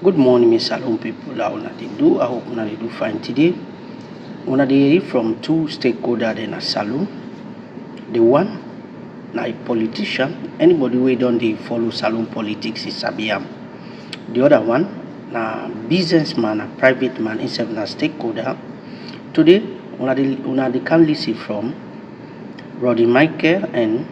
Good morning, Miss Salon people. How una dey do? I hope una dey do fine today. Una dey hear from two stakeholders in a salon. The one na a politician. Anybody wey don dey follow salon politics is sabi am. The other one na businessman, a private man, himself na stakeholder. Today, una dey can listen from Roddy Michael and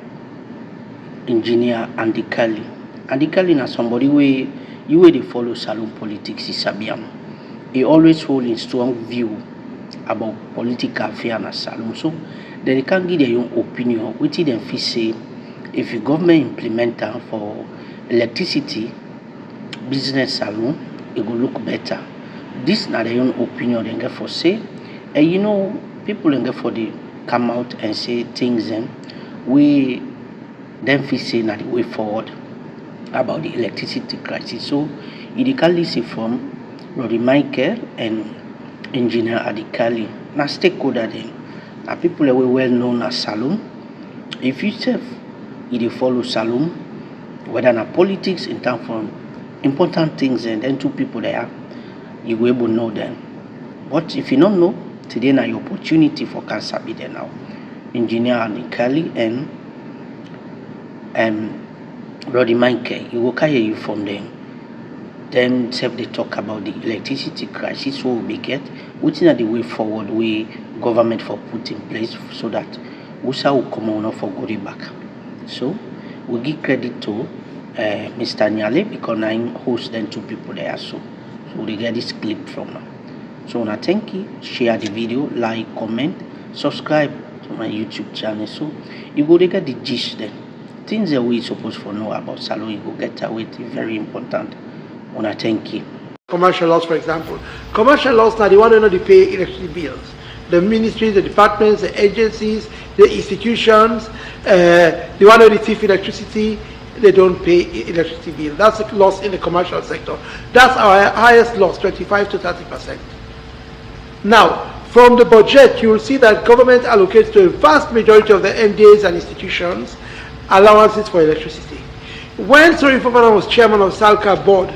engineer Andy Kelly. Andy Kelly na somebody wey dey follow salon politics is sabi am. He always hold a strong view about political affairs na salon. So they can give their own opinion wetin dem fit say if the government implement am for electricity business salon, it go look better. This na their own opinion dem get for say. And people dem get for dey come out and say things wey dem fit say na the way forward about the electricity crisis. So you can listen from Roddy Michael and engineer Adikali. Na stakeholder dem. Na people wey well known as salon. If you self you dey follow salon, whether na politics in terms of important things, and then two people there, you will able know them. But if you don't know, today na your opportunity for can sabi there now. Engineer Adikali and Roddy Michael, you will carry you from them. Then self they talk about the electricity crisis we will get, which is the way forward we government for put in place so that USA will come on for go back. So we give credit to Mr. Nyale because I host them two people there so they get this clip from now. So now thank you, share the video, like, comment, subscribe to my YouTube channel so you go get the gist then. Things that we supposed to know about salon, you go get away very important. Wanna thank you. Commercial laws, for example. Commercial laws now, they want to know they pay electricity bills. The ministries, the departments, the agencies, the institutions, they want to receive electricity, they don't pay electricity bill. That's a loss in the commercial sector. That's our highest loss, 25 to 30%. Now, from the budget, you will see that government allocates to a vast majority of the MDAs and institutions allowances for electricity. When Sorry Fofana was chairman of SALCA board,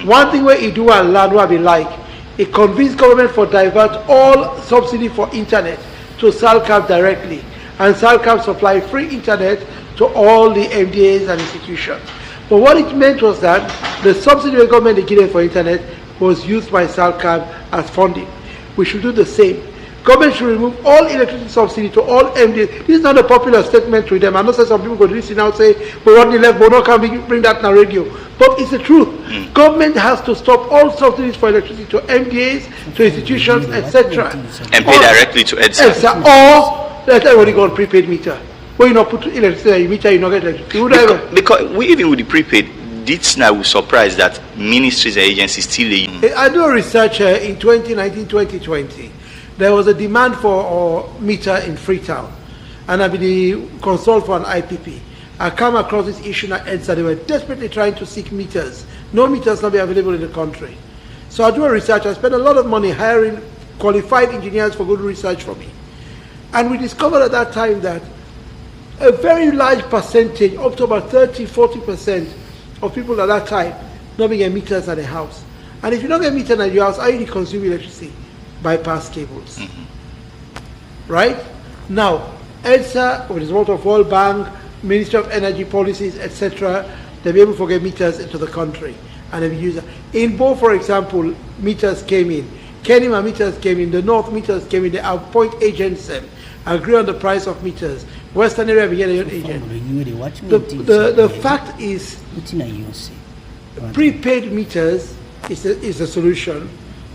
one thing where he do and learn what be like, he convinced government for divert all subsidy for internet to SALCA directly, and SALCA supply free internet to all the MDAs and institutions. But what it meant was that the subsidy the government they gave for internet was used by SALCA as funding. We should do the same. Government should remove all electricity subsidy to all MDAs. This is not a popular statement to them. I know some people go to listen now and say, we want the left, but not can bring that on radio. But it's the truth. Government has to stop all subsidies for electricity to MDAs, to institutions, etc. And pay directly to EDSA. Or let everybody go on prepaid meter. When you not put electricity in your meter, you not get electricity. Because we even with the prepaid, this now will surprise that ministries and agencies still. I do research in 2019-2020. There was a demand for a meter in Freetown, and I've been consult for an IPP. I come across this issue at EDSA. They were desperately trying to seek meters. No meters not be available in the country. So I do a research. I spend a lot of money hiring qualified engineers for good research for me. And we discovered at that time that a very large percentage, up to about 30-40% of people at that time not get meters at the house. And if you don't get meters at your house, how you consume electricity? Bypass cables. Right? Now, EDSA, with the support of World Bank, Ministry of Energy Policies, etc., they'll be able to get meters into the country. And they'll use it. In Bo, for example, meters came in. Kenima meters came in. The North meters came in. They appoint agents and agree on the price of meters. Western area we get an agent. The fact is, prepaid meters is a solution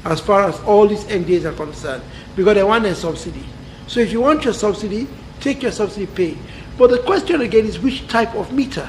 as far as all these MDAs are concerned, because they want a subsidy. So if you want your subsidy, take your subsidy pay. But the question again is which type of meter?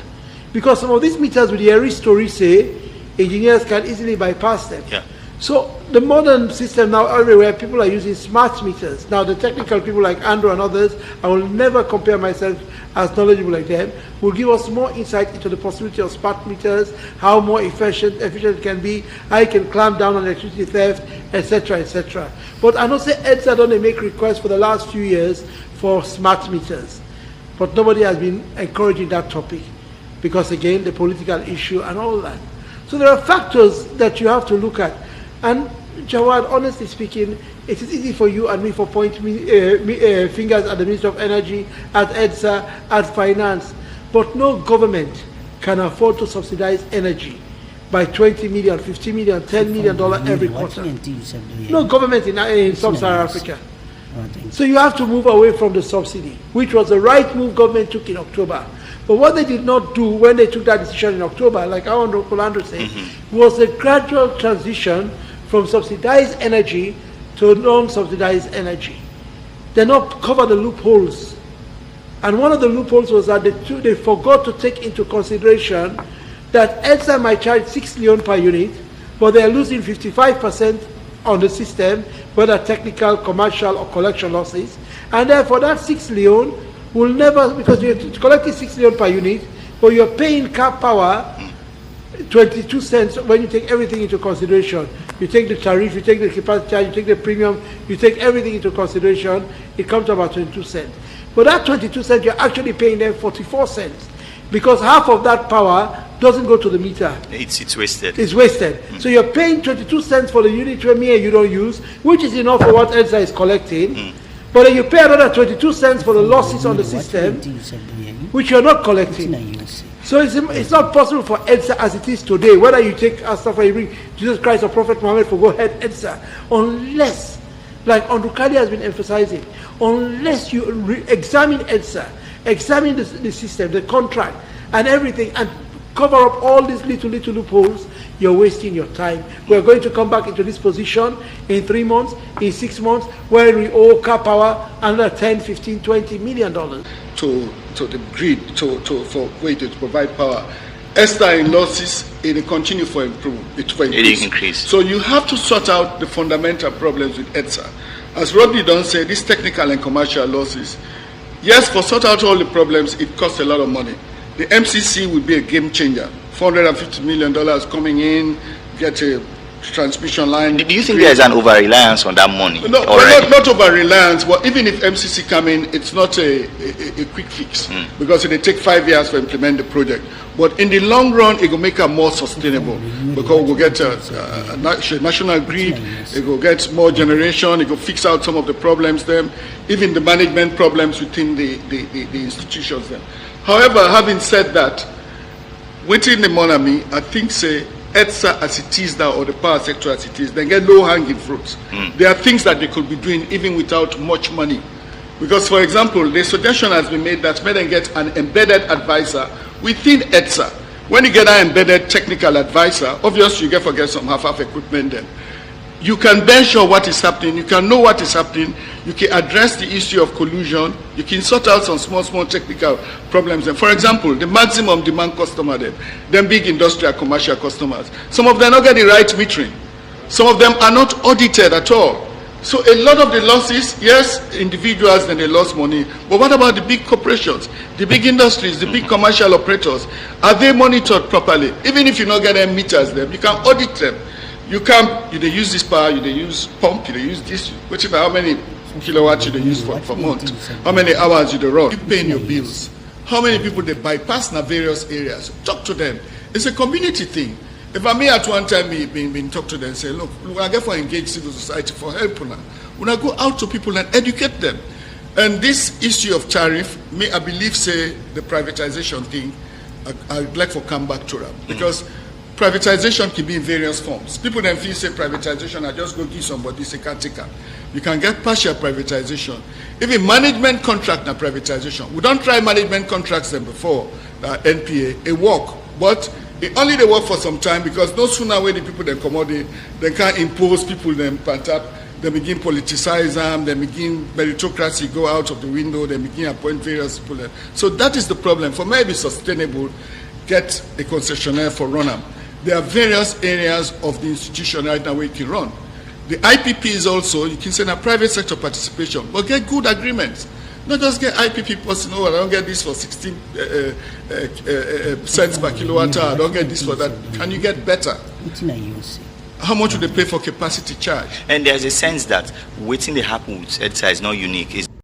Because some of these meters with the ERI story say engineers can easily bypass them. Yeah. So the modern system now everywhere, people are using smart meters. Now the technical people like Andrew and others, I will never compare myself as knowledgeable like them, will give us more insight into the possibility of smart meters, how more efficient it can be, how you can clamp down on electricity theft, etc., etc. But I know say EDSA don't make requests for the last few years for smart meters. But nobody has been encouraging that topic because again, the political issue and all that. So there are factors that you have to look at. And Jawad, honestly speaking, it is easy for you and me for pointing fingers at the Ministry of Energy, at EDSA, at Finance. But no government can afford to subsidize energy by 20 million, 50 million, $10 million every quarter. No government in sub-Saharan Africa. So you have to move away from the subsidy, which was the right move government took in October. But what they did not do when they took that decision in October, like our Orlando said, was a gradual transition from subsidized energy to non-subsidized energy. They not cover the loopholes. And one of the loopholes was that they forgot to take into consideration that EDSA might charge 6 million per unit, but they're losing 55% on the system, whether technical, commercial, or collection losses. And therefore that 6 million will never, because you're collecting 6 million per unit, but you're paying cap power 22 cents when you take everything into consideration. You take the tariff, you take the capacity charge, you take the premium, you take everything into consideration, it comes to about 22 cents. But that 22 cents, you're actually paying them 44 cents, because half of that power doesn't go to the meter. It's wasted. It's wasted. So you're paying 22 cents for the unit where you don't use, which is enough for what EDSA is collecting. But then you pay another 22 cents for the losses on the system, which you're not collecting. So it's not possible for EDSA as it is today, whether you take Astaghfirullah, you bring Jesus Christ or Prophet Muhammad for go ahead EDSA, unless, like Ondukali has been emphasizing, unless you examine EDSA, examine the system, the contract, and everything, and cover up all these little loopholes, you're wasting your time. We're going to come back into this position in 3 months, in 6 months, where we owe car power another 10, 15, 20 million dollars. To the grid, for way to provide power. ESTA in losses, it continue for increase. So you have to sort out the fundamental problems with EDSA. As Rodney Dunn said, these technical and commercial losses, yes, for sort out all the problems, it costs a lot of money. The MCC will be a game changer. $450 million coming in, get a transmission line. Do you think there is an over-reliance on that money? No, not over-reliance, but even if MCC come in, it's not a quick fix, because it will take 5 years to implement the project. But in the long run, it will make it more sustainable, because we'll get a national grid, it will get more generation, it will fix out some of the problems there, even the management problems within the institutions there. However, having said that, within the money, I think say EDSA as it is now, or the power sector as it is, they get low-hanging fruits. There are things that they could be doing even without much money. Because, for example, the suggestion has been made that may they get an embedded advisor within EDSA. When you get an embedded technical advisor, obviously you get some half equipment then. You can measure what is happening, you can know what is happening, you can address the issue of collusion, you can sort out some small technical problems. And for example, the maximum demand customer, them big industrial commercial customers, some of them don't get the right metering. Some of them are not audited at all. So a lot of the losses, yes, individuals, then they lost money, but what about the big corporations, the big industries, the big commercial operators? Are they monitored properly? Even if you don't get them meters them, you can audit them. You use this power, you use pump, you use this, which is how many kilowatts you use for month, how many hours you run. You paying your bills. How many people they bypass in various areas? Talk to them. It's a community thing. If I may at one time been talk to them and say, look, I get for engage civil society for help now. When I go out to people and educate them. And this issue of tariff, I believe say the privatization thing, I'd like to come back to that. Because privatization can be in various forms. People then feel say privatization, I just go give somebody say caretaker. You can get partial privatization. Even management contract na privatization. We don't try management contracts then before NPA. It work, but it only they work for some time, because no sooner when the people then come out, they can't impose people then pant up. They begin politicize them, they begin meritocracy go out of the window, they begin appoint various people. So that is the problem. For maybe sustainable, get a concessionaire for run-up. There are various areas of the institution right now where you can run. The IPP is also, you can send a private sector participation, but get good agreements. Not just get IPP person, oh, I don't get this for 16 cents per kilowatt hour, I don't get this for that. Can you get better? How much would they pay for capacity charge? And there's a sense that waiting they happen with EDSA is not unique.